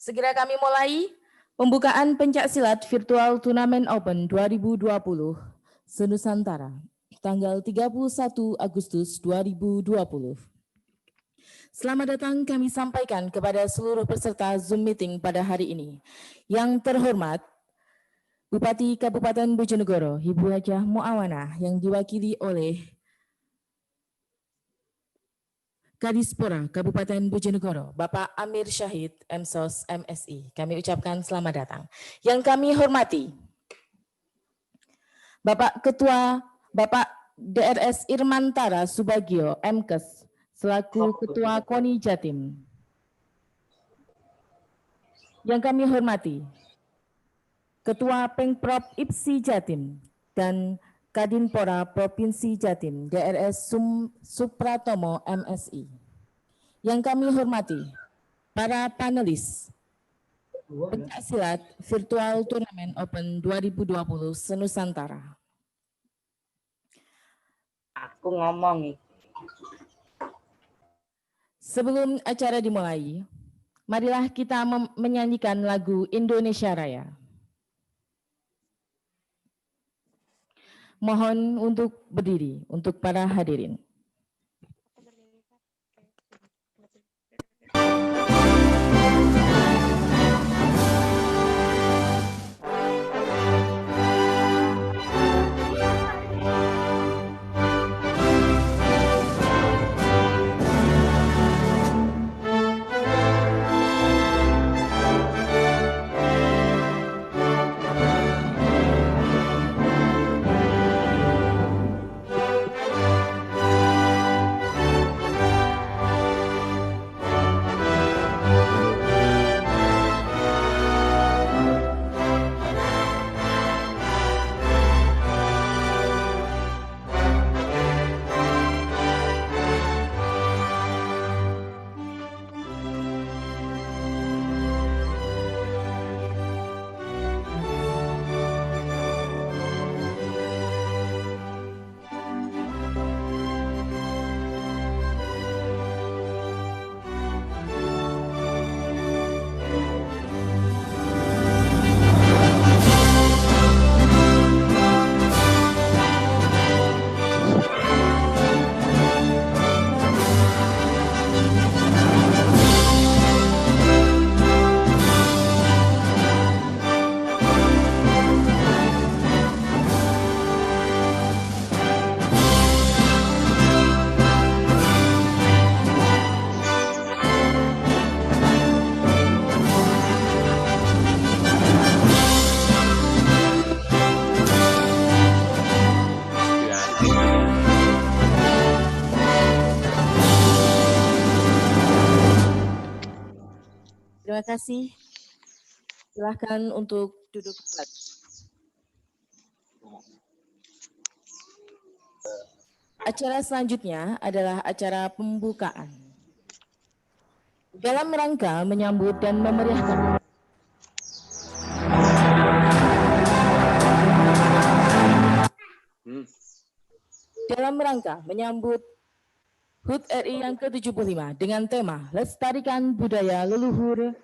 Segera kami mulai pembukaan pencak silat virtual Turnamen Open 2020 Senusantara, tanggal 31 Agustus 2020. Selamat datang kami sampaikan kepada seluruh peserta Zoom meeting pada hari ini. Yang terhormat, Bupati Kabupaten Bojonegoro, Ibu Hajah Muawanah, yang diwakili oleh Kadispora Kabupaten Bojonegoro, Bapak Amir Syahid, MSOS MSI. Kami ucapkan selamat datang. Yang kami hormati, Bapak Ketua, Bapak DRS Irmantara Subagio, MKes, selaku Ketua KONI Jatim. Yang kami hormati, Ketua Pengprov IPSI Jatim dan Kadinpora Provinsi Jatim, DRS Supratomo MSI. Yang kami hormati, para panelis pencak silat virtual Turnamen Open 2020 Senusantara. Aku ngomong. Sebelum acara dimulai, marilah kita menyanyikan lagu Indonesia Raya. Mohon untuk berdiri untuk para hadirin. Terima kasih. Silakan untuk duduk kembali. Acara selanjutnya adalah acara pembukaan. Dalam rangka menyambut dan memeriahkan HUT RI yang ke-75 dengan tema Lestarikan Budaya Leluhur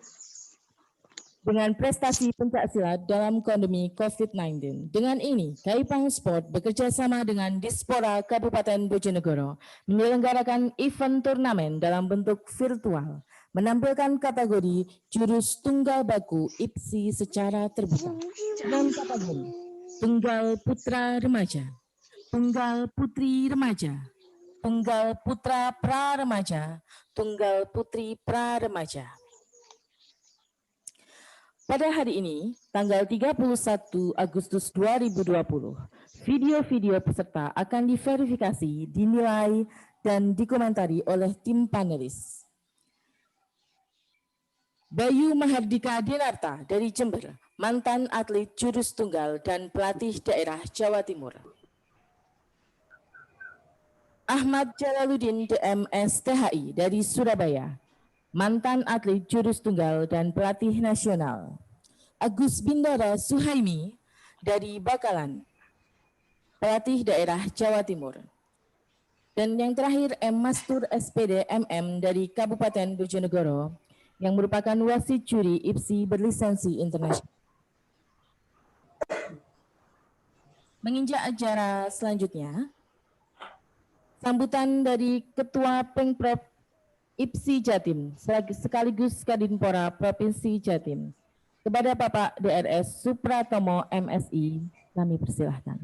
dengan prestasi pencak silat dalam pandemi COVID-19. Dengan ini, Kaipang Sport bekerja sama dengan Dispora Kabupaten Bojonegoro menyelenggarakan event turnamen dalam bentuk virtual, menampilkan kategori jurus tunggal baku IPSI secara terbuka dengan kategori tunggal putra remaja, tunggal putri remaja, tunggal putra pra remaja, tunggal putri pra remaja. Pada hari ini, tanggal 31 Agustus 2020, video-video peserta akan diverifikasi, dinilai, dan dikomentari oleh tim panelis. Bayu Mahardika Dinarta dari Jember, mantan atlet jurus tunggal dan pelatih daerah Jawa Timur. Ahmad Jalaluddin DMS THI dari Surabaya, mantan atlet jurus tunggal dan pelatih nasional. Agus Bindara Suhaimi dari Bakalan, pelatih daerah Jawa Timur. Dan yang terakhir M. Mastur SPD MM dari Kabupaten Bojonegoro, yang merupakan wasit juri IPSI berlisensi internasional. Menginjak acara selanjutnya, sambutan dari Ketua Pengprov IPSI Jatim sekaligus Kadinpora Provinsi Jatim kepada Bapak DRS Supratomo MSI, kami persilahkan.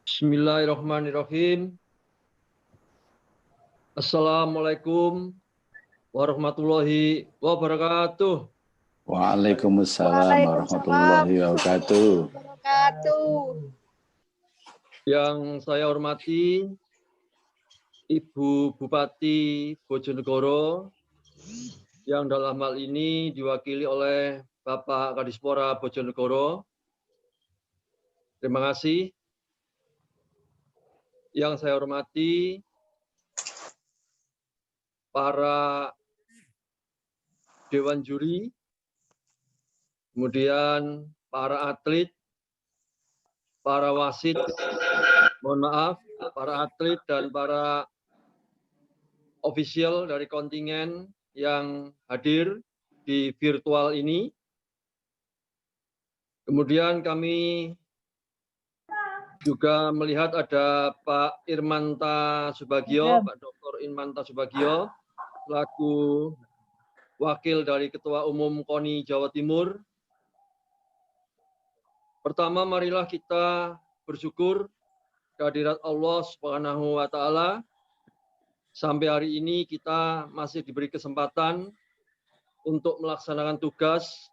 Bismillahirrahmanirrahim. Assalamualaikum warahmatullahi wabarakatuh. Waalaikumsalam warahmatullahi wabarakatuh. Yang saya hormati Ibu Bupati Bojonegoro, yang dalam hal ini diwakili oleh Bapak Kadispora Bojonegoro. Terima kasih. Yang saya hormati para Dewan Juri, kemudian para atlet, para wasit, mohon maaf, para atlet dan para ofisial dari kontingen yang hadir di virtual ini. Kemudian kami juga melihat ada Pak Irmanta Subagio, Pak Dr. Irmanta Subagio, selaku wakil dari Ketua Umum KONI Jawa Timur. Pertama, marilah kita bersyukur kehadirat Allah Subhanahu wa Ta'ala. Sampai hari ini kita masih diberi kesempatan untuk melaksanakan tugas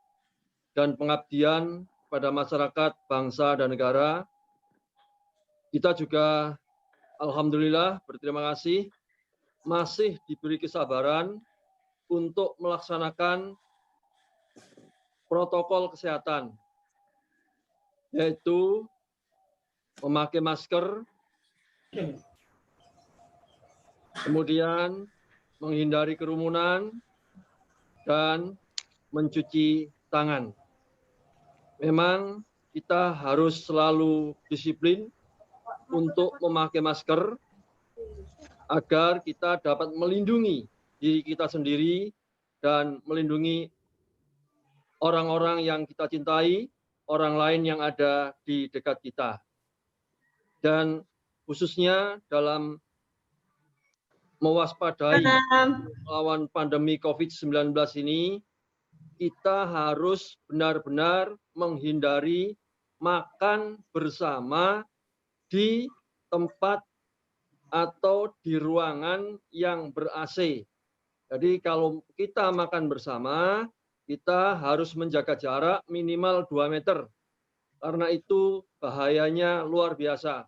dan pengabdian pada masyarakat, bangsa, dan negara. Kita juga alhamdulillah berterima kasih masih diberi kesabaran untuk melaksanakan protokol kesehatan, yaitu memakai masker, kemudian menghindari kerumunan, dan mencuci tangan. Memang kita harus selalu disiplin untuk memakai masker agar kita dapat melindungi diri kita sendiri dan melindungi orang-orang yang kita cintai, orang lain yang ada di dekat kita. Dan khususnya dalam mewaspadai melawan pandemi COVID-19 ini, kita harus benar-benar menghindari makan bersama di tempat atau di ruangan yang ber-AC. Jadi kalau kita makan bersama, kita harus menjaga jarak minimal 2 meter. Karena itu bahayanya luar biasa.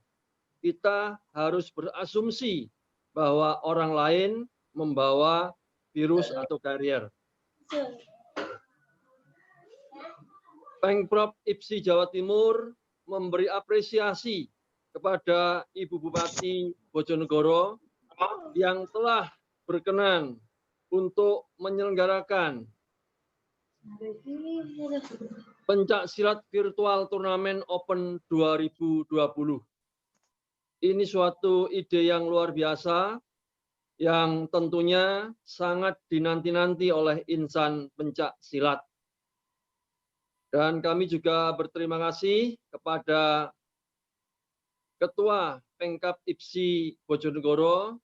Kita harus berasumsi bahwa orang lain membawa virus atau karier. Pengprov IPSI Jawa Timur memberi apresiasi kepada Ibu Bupati Bojonegoro yang telah berkenan untuk menyelenggarakan Pencak Silat Virtual Turnamen Open 2020. Ini suatu ide yang luar biasa yang tentunya sangat dinanti-nanti oleh insan pencak silat. Dan kami juga berterima kasih kepada Ketua Pengkap IPSI Bojonegoro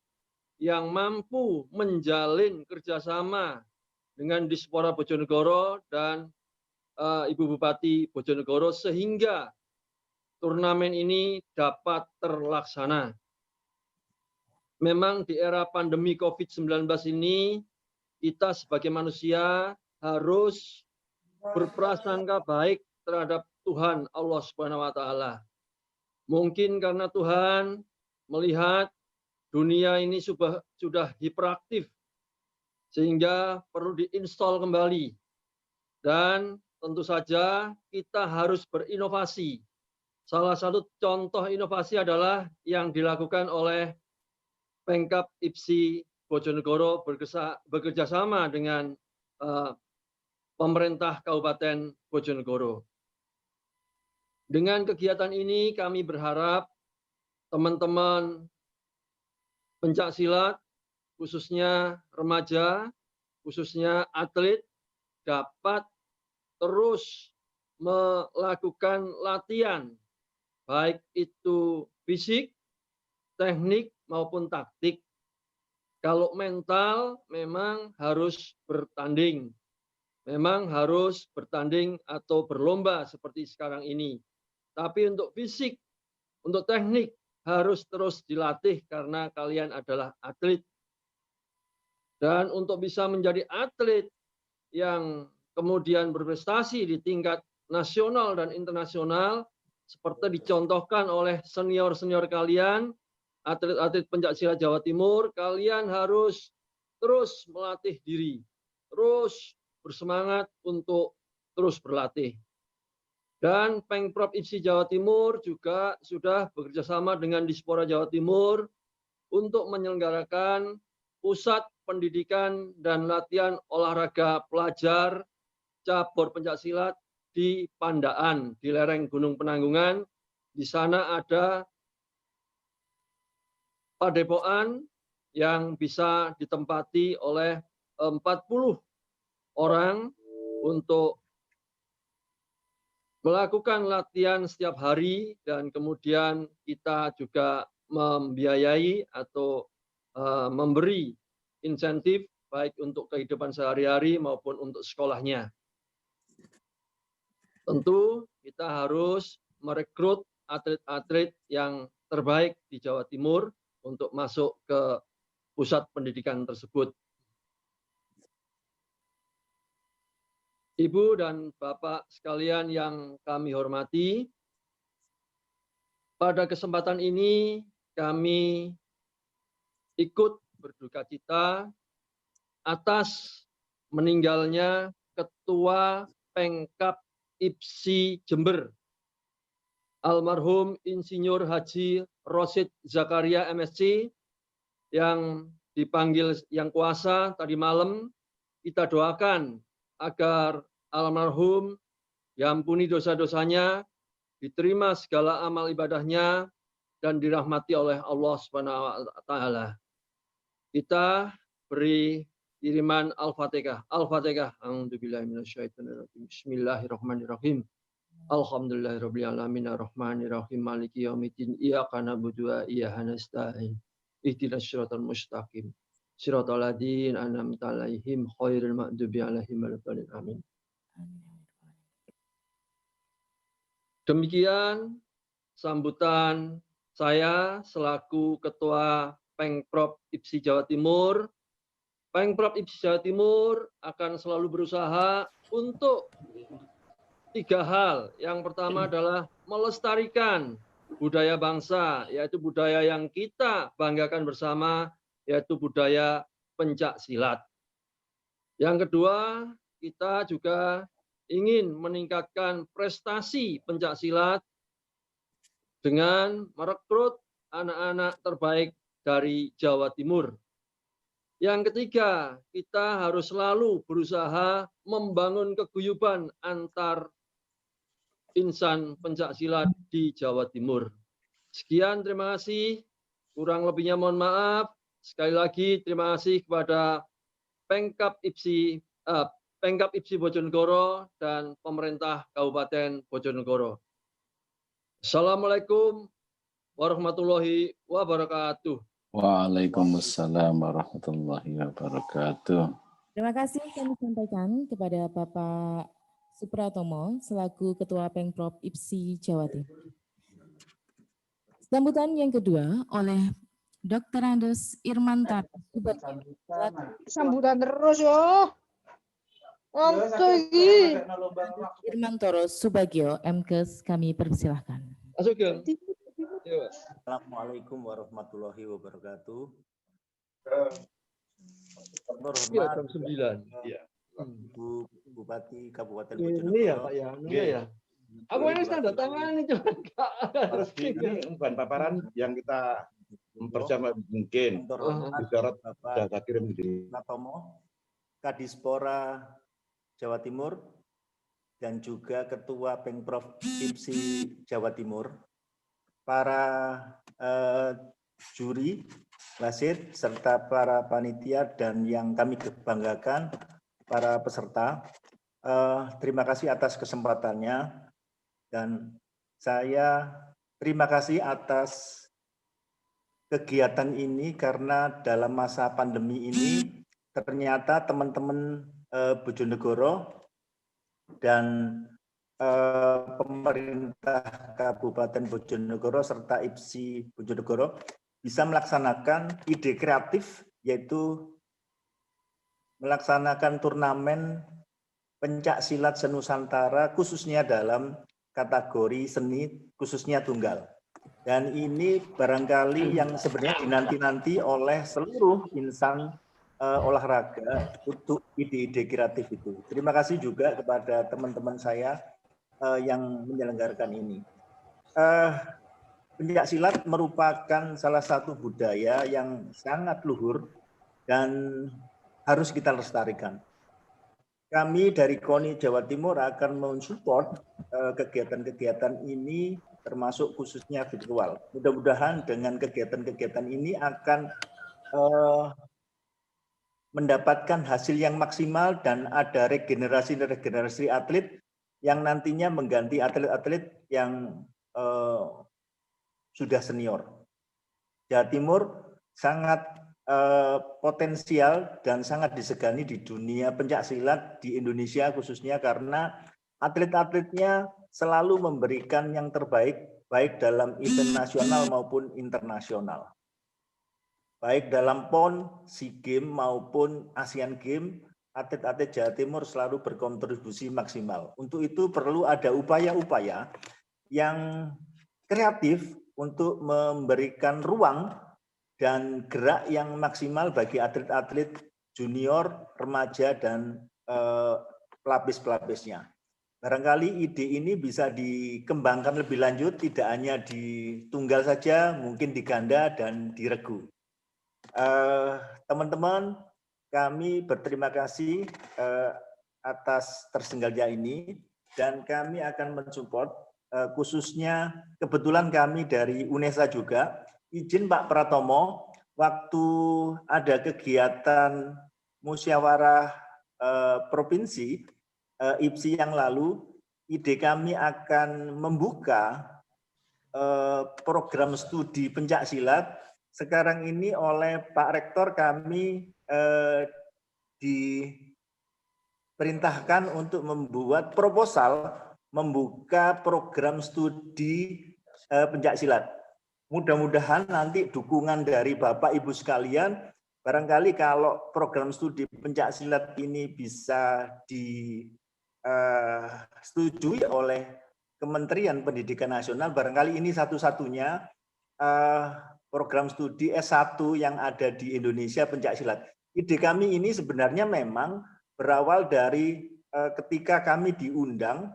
yang mampu menjalin kerjasama dengan Dispora Bojonegoro dan Ibu Bupati Bojonegoro sehingga turnamen ini dapat terlaksana. Memang di era pandemi COVID-19 ini kita sebagai manusia harus berprasangka baik terhadap Tuhan Allah Subhanahu wa Ta'ala. Mungkin karena Tuhan melihat dunia ini sudah hiperaktif sehingga perlu diinstal kembali. Dan tentu saja kita harus berinovasi. Salah satu contoh inovasi adalah yang dilakukan oleh Pengkap IPSI Bojonegoro bekerjasama dengan pemerintah Kabupaten Bojonegoro. Dengan kegiatan ini kami berharap teman-teman pencak silat, khususnya remaja, khususnya atlet, dapat terus melakukan latihan, baik itu fisik, teknik, maupun taktik. Kalau mental memang harus bertanding. Memang harus bertanding atau berlomba seperti sekarang ini. Tapi untuk fisik, untuk teknik, harus terus dilatih karena kalian adalah atlet. Dan untuk bisa menjadi atlet yang kemudian berprestasi di tingkat nasional dan internasional, seperti dicontohkan oleh senior-senior kalian, atlet-atlet pencaksilat Jawa Timur, kalian harus terus melatih diri, terus bersemangat untuk terus berlatih. Dan Pengprov IPSI Jawa Timur juga sudah bekerjasama dengan Dispora Jawa Timur untuk menyelenggarakan pusat pendidikan dan latihan olahraga pelajar cabur pencaksilat di Pandaan, di lereng Gunung Penanggungan. Di sana ada padepokan yang bisa ditempati oleh 40 orang untuk melakukan latihan setiap hari, dan kemudian kita juga membiayai atau memberi insentif baik untuk kehidupan sehari-hari maupun untuk sekolahnya. Tentu kita harus merekrut atlet-atlet yang terbaik di Jawa Timur untuk masuk ke pusat pendidikan tersebut. Ibu dan Bapak sekalian yang kami hormati, pada kesempatan ini kami ikut berduka cita atas meninggalnya Ketua Pengkap IPSI Jember, almarhum Insinyur Haji Rosid Zakaria MSc, yang dipanggil Yang Kuasa tadi malam. Kita doakan agar almarhum diampuni dosa-dosanya, diterima segala amal ibadahnya, dan dirahmati oleh Allah Subhanahu wa Ta'ala. Kita beri kiriman Al-Fatihah. Al-Fatihah. A'udzubillahi minasyaitonirrajim. Bismillahirrahmanirrahim. Alhamdulillahirabbil alamin arrahmanirrahim maliki yaumiddin iyyaka na'budu wa iyyaka nasta'in. Ihdinas siratal mustaqim. Siratal ladzina an'amta 'alaihim ghairil maghdubi 'alaihim waladdallin. Amin. Demikian sambutan saya selaku Ketua Pengprov IPSI Jawa Timur. Pengprov IPSI Jawa Timur akan selalu berusaha untuk 3 hal. Yang pertama adalah melestarikan budaya bangsa, yaitu budaya yang kita banggakan bersama, yaitu budaya pencak silat. Yang kedua, kita juga ingin meningkatkan prestasi pencak silat dengan merekrut anak-anak terbaik dari Jawa Timur. Yang ketiga, kita harus selalu berusaha membangun keguyuban antar insan pencak silat di Jawa Timur. Sekian, terima kasih. Kurang lebihnya mohon maaf. Sekali lagi terima kasih kepada Pengkap IPSI Bojonegoro dan pemerintah Kabupaten Bojonegoro. Assalamualaikum warahmatullahi wabarakatuh. Waalaikumsalam warahmatullahi wabarakatuh. Terima kasih kami sampaikan kepada Bapak Supratomo selaku Ketua Pengprov IPSI Jawa Timur. Sambutan yang kedua oleh Dr. Andes Irmantara Subagio. Sambutan terus yo. Irmantoro Subagio, MKes, kami persilahkan. Masuk, Gil. Assalamualaikum warahmatullahi wabarakatuh. Iya, jam 9. Iya. Bu Bupati Kabupaten Ini Bojonegoro. ya, Pak ya. Ini ya. Aku ini tanda tangan ini cuma ini bahan paparan yang kita mempercepat mungkin. Bicara data kirim di Natomo, Kadispora Jawa Timur, dan juga Ketua Pengprov IPSI Jawa Timur, para juri wasit, serta para panitia dan yang kami banggakan, para peserta. Terima kasih atas kesempatannya dan saya terima kasih atas kegiatan ini karena dalam masa pandemi ini ternyata teman-teman Bojonegoro dan pemerintah Kabupaten Bojonegoro serta IPSI Bojonegoro bisa melaksanakan ide kreatif, yaitu melaksanakan turnamen pencak silat senusantara khususnya dalam kategori seni khususnya tunggal. Dan ini barangkali yang sebenarnya dinanti-nanti oleh seluruh insan olahraga untuk ide-ide kreatif itu. Terima kasih juga kepada teman-teman saya yang menyelenggarakan ini. Pencak silat merupakan salah satu budaya yang sangat luhur dan harus kita lestarikan. Kami dari KONI Jawa Timur akan mensupport kegiatan-kegiatan ini termasuk khususnya virtual. Mudah-mudahan dengan kegiatan-kegiatan ini akan mendapatkan hasil yang maksimal dan ada regenerasi atlet yang nantinya mengganti atlet-atlet yang sudah senior. Jawa Timur sangat potensial dan sangat disegani di dunia pencak silat di Indonesia khususnya karena atlet-atletnya selalu memberikan yang terbaik baik dalam event nasional maupun internasional. Baik dalam PON, SEA Games maupun Asian Games, atlet-atlet Jawa Timur selalu berkontribusi maksimal. Untuk itu perlu ada upaya-upaya yang kreatif untuk memberikan ruang dan gerak yang maksimal bagi atlet-atlet junior, remaja, dan pelapis-pelapisnya. Barangkali ide ini bisa dikembangkan lebih lanjut, tidak hanya di tunggal saja, mungkin di ganda dan di regu. Teman-teman, kami berterima kasih atas tersenggolnya ini dan kami akan mensupport khususnya kebetulan kami dari UNESA juga. Izin Pak Pratomo, waktu ada kegiatan musyawarah provinsi IPSI yang lalu, ide kami akan membuka program studi pencak silat. Sekarang ini oleh Pak Rektor kami diperintahkan untuk membuat proposal membuka program studi pencak silat. Mudah-mudahan nanti dukungan dari Bapak Ibu sekalian, barangkali kalau program studi pencak silat ini bisa disetujui oleh Kementerian Pendidikan Nasional, barangkali ini satu-satunya program studi S1 yang ada di Indonesia pencak silat. Ide kami ini sebenarnya memang berawal dari ketika kami diundang,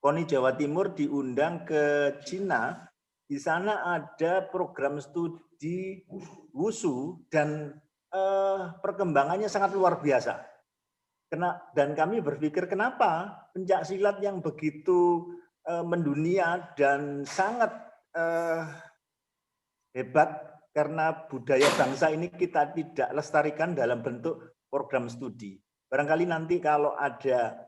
KONI Jawa Timur diundang ke Cina, di sana ada program studi Wushu dan perkembangannya sangat luar biasa. Dan kami berpikir kenapa pencak silat yang begitu mendunia dan sangat hebat karena budaya bangsa ini kita tidak lestarikan dalam bentuk program studi. Barangkali nanti kalau ada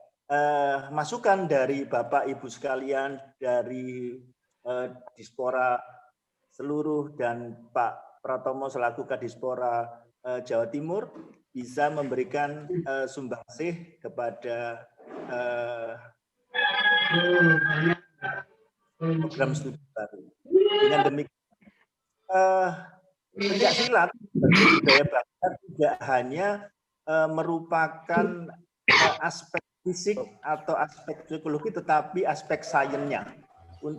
masukan dari Bapak Ibu sekalian, dari Dispora seluruh dan Pak Pratomo selaku Kadispora Jawa Timur bisa memberikan sumbangsih kepada program studi baru. Dengan demikian pencak silat budaya bangsa tidak hanya merupakan aspek fisik atau aspek psikologi, tetapi aspek sainsnya.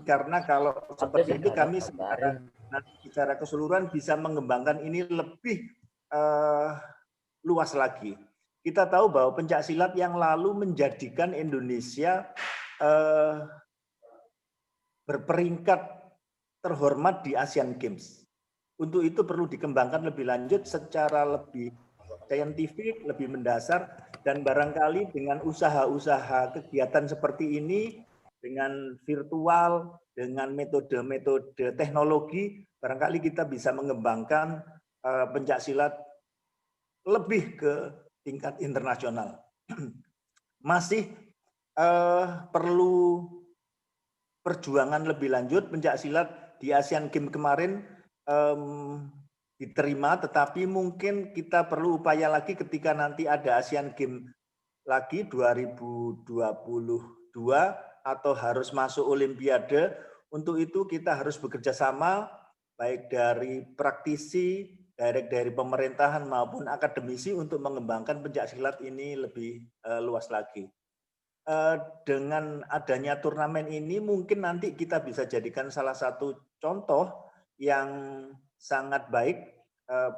Karena kalau seperti itu kami secara keseluruhan bisa mengembangkan ini lebih luas lagi. Kita tahu bahwa pencak silat yang lalu menjadikan Indonesia berperingkat terhormat di Asian Games. Untuk itu perlu dikembangkan lebih lanjut secara lebih saintifik, lebih mendasar, dan barangkali dengan usaha-usaha kegiatan seperti ini, dengan virtual, dengan metode-metode teknologi, barangkali kita bisa mengembangkan pencaksilat lebih ke tingkat internasional. Masih perlu perjuangan lebih lanjut. Pencaksilat di Asian Games kemarin diterima, tetapi mungkin kita perlu upaya lagi ketika nanti ada Asian Games lagi 2022 atau harus masuk Olimpiade. Untuk itu kita harus bekerja sama baik dari praktisi, dari pemerintahan maupun akademisi untuk mengembangkan pencaksilat ini lebih luas lagi. Dengan adanya turnamen ini mungkin nanti kita bisa jadikan salah satu contoh yang sangat baik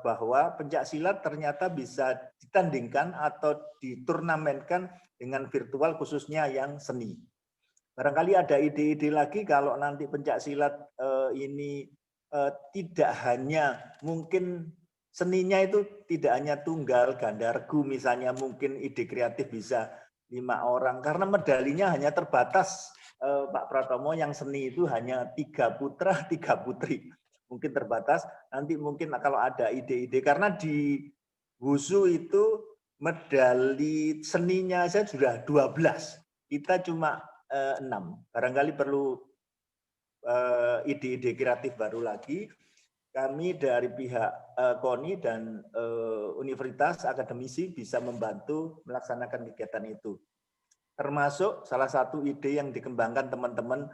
bahwa pencaksilat ternyata bisa ditandingkan atau diturnamenkan dengan virtual khususnya yang seni. Barangkali ada ide-ide lagi kalau nanti pencaksilat ini tidak hanya mungkin seninya itu tidak hanya tunggal ganda regu, misalnya mungkin ide kreatif bisa 5 orang karena medalinya hanya terbatas Pak Pratomo, yang seni itu hanya 3 putra 3 putri, mungkin terbatas. Nanti mungkin kalau ada ide-ide, karena di Wushu itu medali seninya saya sudah 12, kita cuma 6. Barangkali perlu ide-ide kreatif baru lagi. Kami dari pihak KONI dan universitas akademisi bisa membantu melaksanakan kegiatan itu. Termasuk salah satu ide yang dikembangkan teman-teman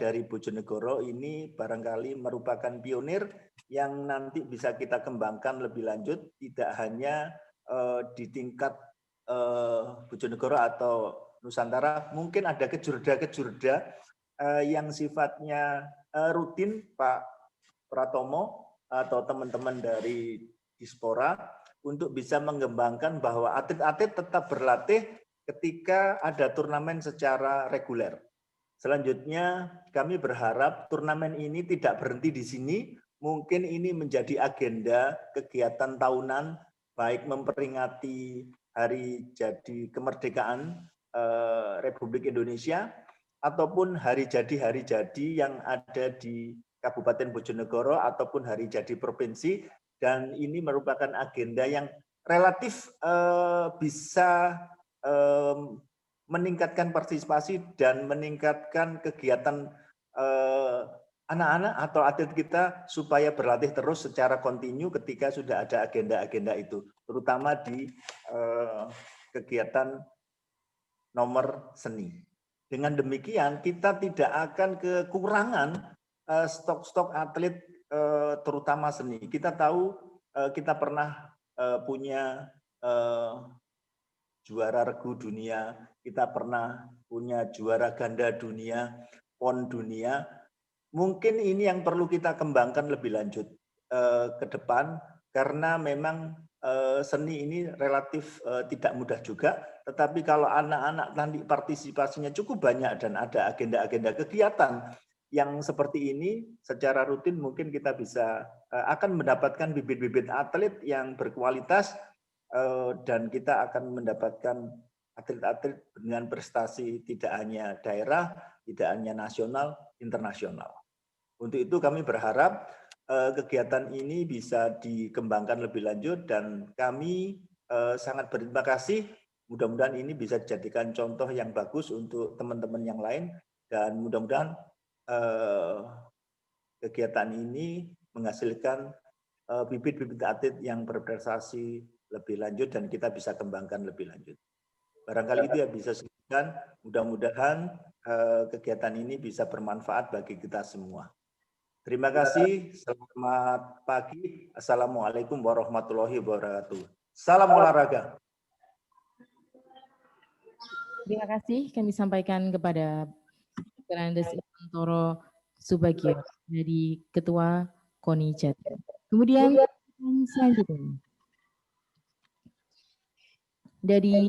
dari Bojonegoro ini barangkali merupakan pionir yang nanti bisa kita kembangkan lebih lanjut, tidak hanya di tingkat Bojonegoro atau Nusantara, mungkin ada kejurda-kejurda yang sifatnya rutin, Pak Pratomo atau teman-teman dari Dispora, untuk bisa mengembangkan bahwa atlet-atlet tetap berlatih ketika ada turnamen secara reguler. Selanjutnya kami berharap turnamen ini tidak berhenti di sini, mungkin ini menjadi agenda kegiatan tahunan, baik memperingati hari jadi kemerdekaan Republik Indonesia ataupun hari jadi yang ada di Kabupaten Bojonegoro ataupun hari jadi provinsi, dan ini merupakan agenda yang relatif bisa meningkatkan partisipasi dan meningkatkan kegiatan anak-anak atau atlet kita supaya berlatih terus secara kontinu ketika sudah ada agenda-agenda itu, terutama di kegiatan nomor seni. Dengan demikian kita tidak akan kekurangan stok-stok atlet terutama seni. Kita tahu kita pernah punya juara regu dunia, kita pernah punya juara ganda dunia, PON dunia. Mungkin ini yang perlu kita kembangkan lebih lanjut ke depan, karena memang seni ini relatif tidak mudah juga, tetapi kalau anak-anak nanti partisipasinya cukup banyak dan ada agenda-agenda kegiatan yang seperti ini secara rutin, mungkin kita bisa akan mendapatkan bibit-bibit atlet yang berkualitas dan kita akan mendapatkan atlet-atlet dengan prestasi tidak hanya daerah, tidak hanya nasional, internasional. Untuk itu kami berharap kegiatan ini bisa dikembangkan lebih lanjut dan kami sangat berterima kasih. Mudah-mudahan ini bisa dijadikan contoh yang bagus untuk teman-teman yang lain dan mudah-mudahan kegiatan ini menghasilkan bibit-bibit atlet yang berprestasi lebih lanjut dan kita bisa kembangkan lebih lanjut. Barangkali itu yang bisa saya sampaikan. Mudah-mudahan kegiatan ini bisa bermanfaat bagi kita semua. Terima kasih. Selamat pagi. Assalamualaikum warahmatullahi wabarakatuh. Salam olahraga. Terima kasih kami sampaikan kepada Fernandes Antoro Subagio dari Ketua KONI Jatim. Kemudian selanjutnya dari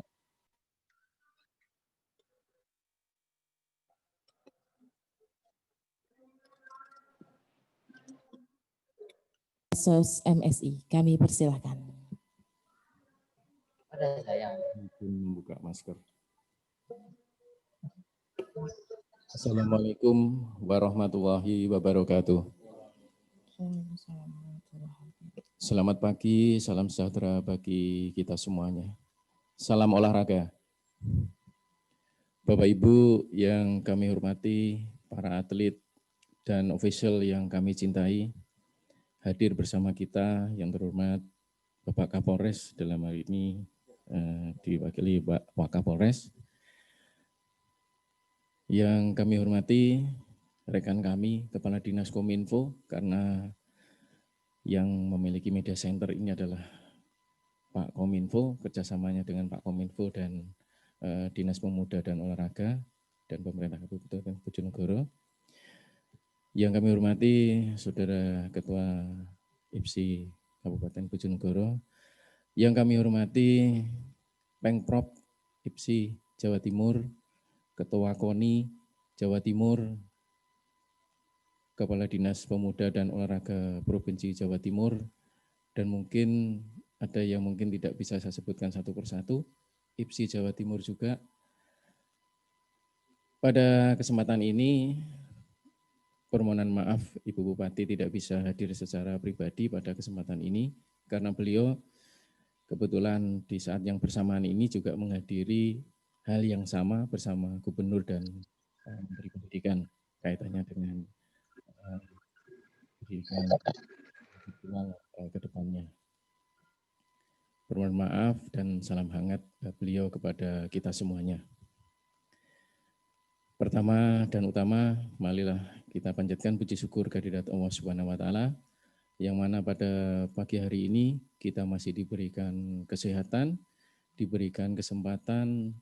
SOS MSI, kami persilahkan. Ada saya. Membuka masker. Assalamualaikum warahmatullahi wabarakatuh. Selamat pagi, salam sejahtera bagi kita semuanya. Salam olahraga. Bapak Ibu yang kami hormati, para atlet dan official yang kami cintai, hadir bersama kita yang terhormat Bapak Kapolres dalam hal ini diwakili Pak Wakapolres. Yang kami hormati rekan kami, Kepala Dinas Kominfo, karena yang memiliki media center ini adalah Pak Kominfo, kerjasamanya dengan Pak Kominfo dan Dinas Pemuda dan Olahraga dan Pemerintah Kabupaten Bojonegoro. Yang kami hormati Saudara Ketua IPSI Kabupaten Bojonegoro, yang kami hormati Pengprov IPSI Jawa Timur, Ketua KONI Jawa Timur, Kepala Dinas Pemuda dan Olahraga Provinsi Jawa Timur, dan mungkin ada yang mungkin tidak bisa saya sebutkan satu persatu, IPSI Jawa Timur juga. Pada kesempatan ini, permohonan maaf Ibu Bupati tidak bisa hadir secara pribadi pada kesempatan ini, karena beliau kebetulan di saat yang bersamaan ini juga menghadiri hal yang sama bersama Gubernur dan Menteri Pendidikan kaitannya dengan pendidikan virtual ke depannya. Permohonan maaf dan salam hangat beliau kepada kita semuanya. Pertama dan utama, marilah kita panjatkan puji syukur kehadirat Allah Subhanahu wa taala, yang mana pada pagi hari ini kita masih diberikan kesehatan, diberikan kesempatan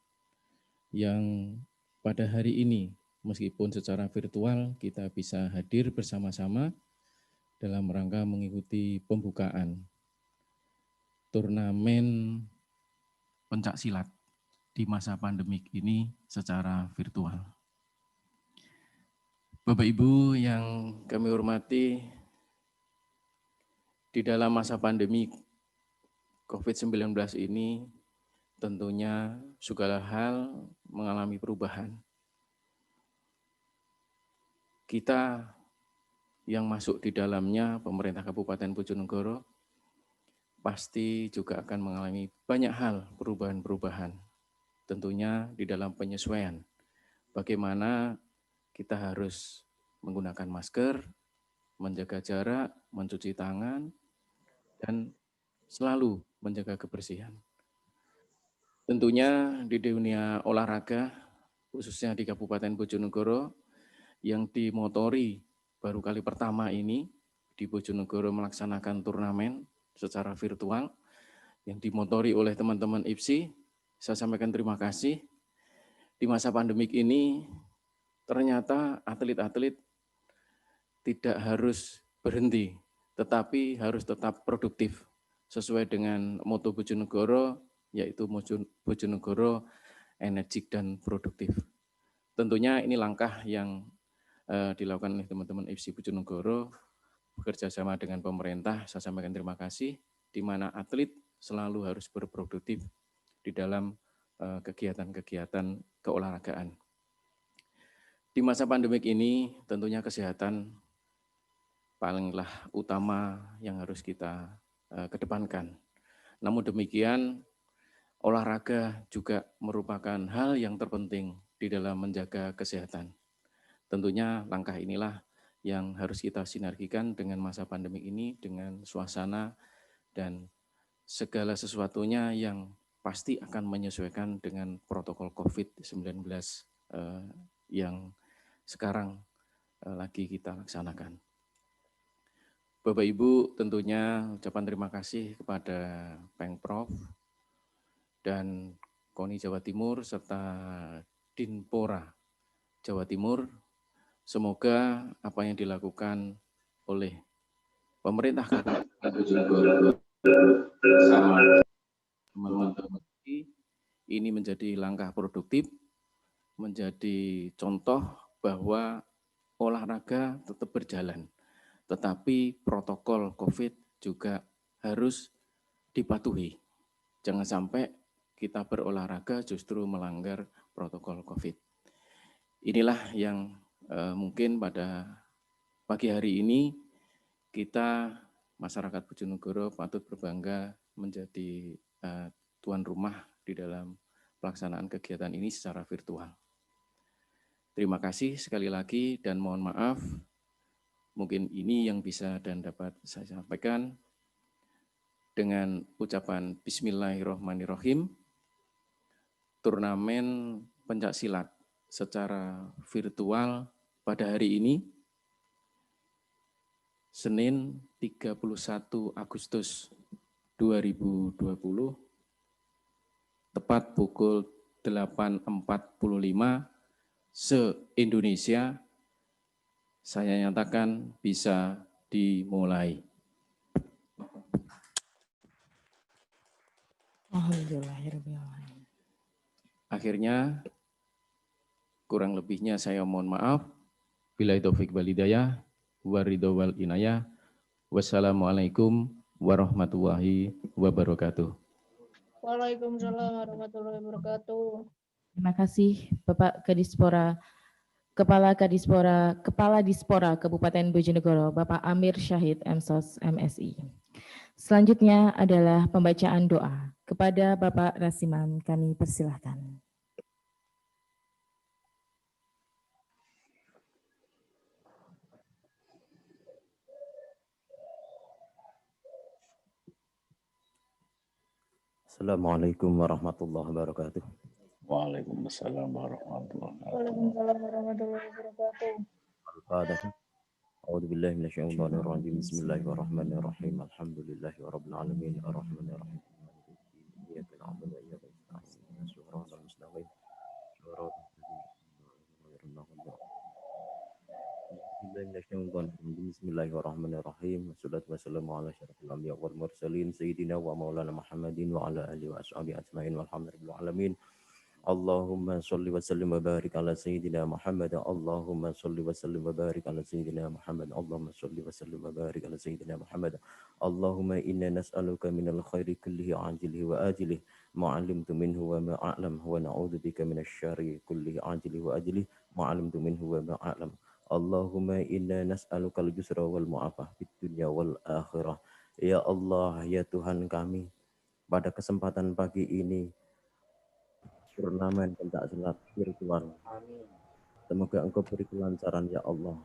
yang pada hari ini meskipun secara virtual kita bisa hadir bersama-sama dalam rangka mengikuti pembukaan turnamen pencak silat di masa pandemik ini secara virtual. Bapak Ibu yang kami hormati, di dalam masa pandemi COVID-19 ini tentunya segala hal mengalami perubahan. Kita yang masuk di dalamnya, pemerintah Kabupaten Bojonegoro, pasti juga akan mengalami banyak hal perubahan-perubahan. Tentunya di dalam penyesuaian, bagaimana kita harus menggunakan masker, menjaga jarak, mencuci tangan, dan selalu menjaga kebersihan. Tentunya di dunia olahraga, khususnya di Kabupaten Bojonegoro, yang dimotori baru kali pertama ini di Bojonegoro melaksanakan turnamen secara virtual yang dimotori oleh teman-teman IPSI. Saya sampaikan terima kasih. Di masa pandemik ini ternyata atlet-atlet tidak harus berhenti, tetapi harus tetap produktif sesuai dengan moto Bojonegoro, yaitu Bojonegoro energik dan produktif. Tentunya ini langkah yang dilakukan oleh teman-teman IPSI Bojonegoro bekerja sama dengan pemerintah. Saya sampaikan terima kasih, di mana atlet selalu harus berproduktif di dalam kegiatan-kegiatan keolahragaan. Di masa pandemik ini tentunya kesehatan palinglah utama yang harus kita kedepankan. Namun demikian, olahraga juga merupakan hal yang terpenting di dalam menjaga kesehatan. Tentunya langkah inilah yang harus kita sinergikan dengan masa pandemi ini, dengan suasana dan segala sesuatunya yang pasti akan menyesuaikan dengan protokol COVID-19 yang sekarang lagi kita laksanakan. Bapak Ibu, tentunya ucapan terima kasih kepada Pengprov dan KONI Jawa Timur serta Dinpora Jawa Timur. Semoga apa yang dilakukan oleh pemerintah Kabupaten Bojonegoro bersama teman-teman ini menjadi langkah produktif, menjadi contoh bahwa olahraga tetap berjalan, tetapi protokol COVID juga harus dipatuhi. Jangan sampai kita berolahraga justru melanggar protokol COVID. Inilah yang mungkin pada pagi hari ini kita masyarakat Bojonegoro patut berbangga menjadi tuan rumah di dalam pelaksanaan kegiatan ini secara virtual. Terima kasih sekali lagi dan mohon maaf, mungkin ini yang bisa dan dapat saya sampaikan. Dengan ucapan Bismillahirrahmanirrahim, turnamen pencaksilat secara virtual pada hari ini, Senin 31 Agustus 2020, tepat pukul 8.45 se-Indonesia, saya nyatakan bisa dimulai. Alhamdulillahirrahmanirrahim. Akhirnya, kurang lebihnya saya mohon maaf. Billahi taufiq wal hidayah, waridho wal inayah. Wassalamualaikum warahmatullahi wabarakatuh. Waalaikumsalam warahmatullahi wabarakatuh. Terima kasih Bapak Kadispora, Kepala Dispora Kabupaten Bojonegoro, Bapak Amir Syahid MSOS MSI. Selanjutnya adalah pembacaan doa. Kepada Bapak Rasiman kami persilahkan. Assalamualaikum warahmatullahi wabarakatuh. Waalaikumsalam warahmatullahi wabarakatuh. Waalaikumsalam warahmatullahi wabarakatuh. Al-Fatihah. A'udzu billahi minasyaitonir rajim. Bismillahirrahmanirrahim. Alhamdulillahi rabbil alamin. Arrahmanir rahim. Iyyaka na'budu wa iyyaka nasta'in. Shiratal mustaqim. Shiratal Bismillahirrahmanirrahim. Wassalatu wassalamu ala asyrafil anbiya wal mursalin sayyidina wa maulana Muhammadin wa ala alihi wa ashabihi ajmain walhamdulillahi alamin. Allahumma sholli wa sallim wa barik ala sayyidina Muhammad. Allahumma sholli wa sallim wa barik ala sayyidina Muhammad. Allahumma sholli wa sallim wa barik ala sayyidina Muhammad. Allahumma inna nas'aluka minal khairi kullihi ajilihi wa ajilihi ma 'alimtu minhu wa ma a'lam wa na'udzubika minasy syarri kullihi ajilihi wa ajilihi ma 'alimtu minhu wa ma a'lam. Allahumma inna nas'aluka al-yusra wal mu'afah fid dunya wal akhirah. Ya Allah, ya Tuhan kami, pada kesempatan pagi ini turnamen pencaksilat virtual. Semoga Engkau beri kelancaran ya Allah.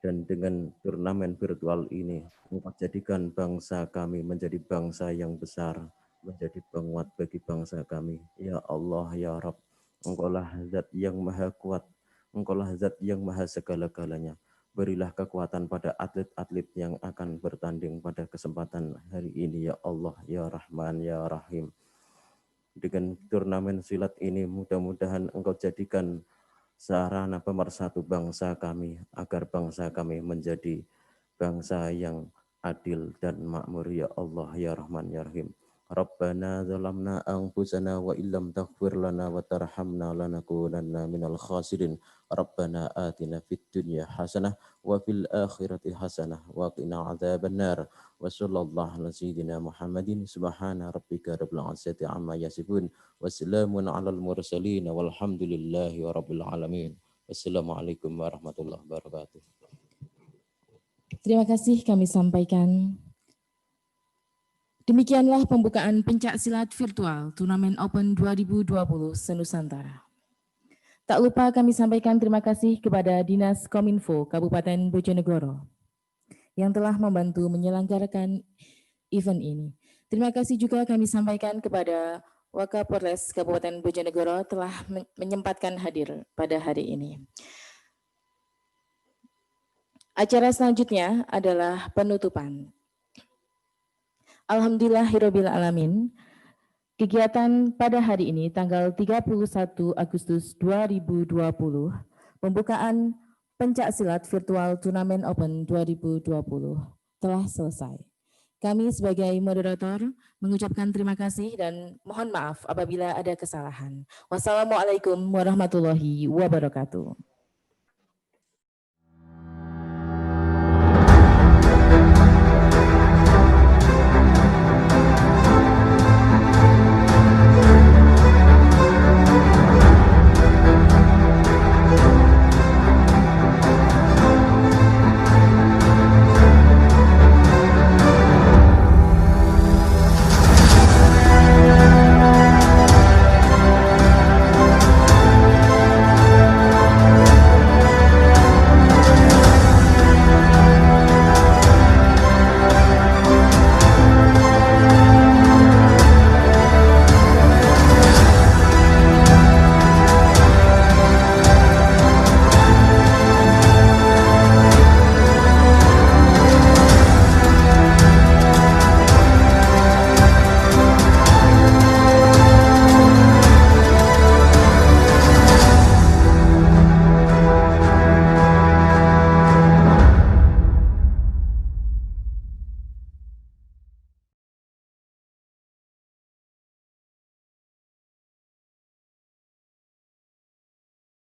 Dan dengan turnamen virtual ini, Engkau jadikan bangsa kami menjadi bangsa yang besar, menjadi penguat bagi bangsa kami. Ya Allah, ya Rabb, Engkaulah zat yang maha kuat, Engkaulah zat yang maha segala-galanya. Berilah kekuatan pada atlet-atlet yang akan bertanding pada kesempatan hari ini ya Allah, ya Rahman, ya Rahim. Dengan turnamen silat ini mudah-mudahan Engkau jadikan sarana pemersatu bangsa kami agar bangsa kami menjadi bangsa yang adil dan makmur ya Allah ya Rahman ya Rahim. Rabbana zalamna anfusana wa illam taghfir lana wa tarhamna lanakunanna minal khasirin. Rabbana atina fid dunya hasanah wa fil akhirati hasanah wa qina adzabannar. Wa sallallahu ala sayyidina Muhammadin subhana rabbika rabbil izzati amma yasifun wa salamun alal mursalin walhamdulillahi rabbil alamin. Wassalamualaikum warahmatullahi wabarakatuh. Terima kasih kami sampaikan. Demikianlah pembukaan pencaksilat virtual Turnamen Open 2020 Senusantara. Tak lupa kami sampaikan terima kasih kepada Dinas Kominfo Kabupaten Bojonegoro yang telah membantu menyelenggarakan event ini. Terima kasih juga kami sampaikan kepada Wakapolres Kabupaten Bojonegoro telah menyempatkan hadir pada hari ini. Acara selanjutnya adalah penutupan. Alhamdulillahirabbil alamin. Kegiatan pada hari ini tanggal 31 Agustus 2020, pembukaan pencaksilat virtual Turnamen Open 2020 telah selesai. Kami sebagai moderator mengucapkan terima kasih dan mohon maaf apabila ada kesalahan. Wassalamualaikum warahmatullahi wabarakatuh.